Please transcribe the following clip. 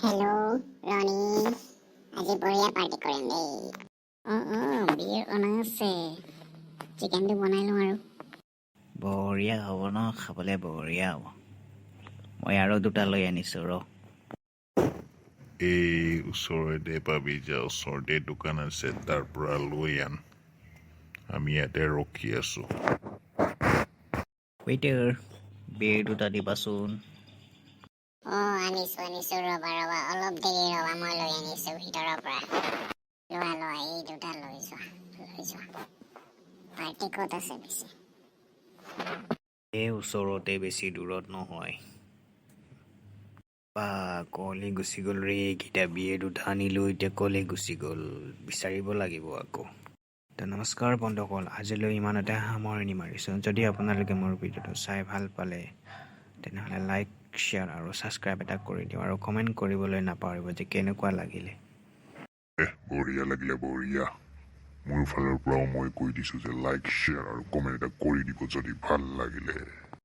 Hello, Ronnie. আজি বঢ়িয়া party কৰিম দেই। বিয়েৰ অনা আছে। চিকেনটো বনাই লওঁ আৰু। বঢ়িয়া হ'ব ন, খাবলৈ বঢ়িয়া হ'ব। মই আৰু দুটা লৈ আনিছোঁ ৰ। এই ওচৰতে পাবি যা, ওচৰতে দোকান আছে, তাৰ পৰা লৈ আন। আমি ইয়াতে ৰখি আছোঁ। ৱেইটাৰ, বিয়েৰ দুটা দিবাচোন। আনিছো ৰবা অলপ দেৰি ৰবা, মই লৈ আনিছো ভিতৰৰ পৰা। লোৱা এই দুটা লৈ যোৱা। পাৰ্টি ক'ত আছে পিছে? এই ওচৰতে, বেছি দূৰত নহয়। বা কলে গুচি গ'ল ৰে, এইকেইটা বিয়েৰ দুটা আনিলোঁ, এতিয়া কলে গুচি গ'ল। বিচাৰিব লাগিব আকৌ। নমস্কাৰ বন্ধুসকল, আজিলৈ ইমানতে সামৰণি মাৰিছোঁ। যদি আপোনালোকে মোৰ ভিডিঅ'টো চাই ভাল পালে তেনেহ'লে লাইক, শ্বেয়াৰ আৰু ছাবস্ক্ৰাইব এটা কৰি দিওঁ, আৰু কমেণ্ট কৰিবলৈ নাপাহৰিব যে কেনেকুৱা লাগিলে। বঢ়িয়া লাগিলে, বঢ়িয়া। মোৰ ফালৰ পৰাও মই কৈ দিছোঁ যে লাইক, শ্বেয়াৰ আৰু কমেণ্ট এটা কৰি দিব যদি ভাল লাগিলে।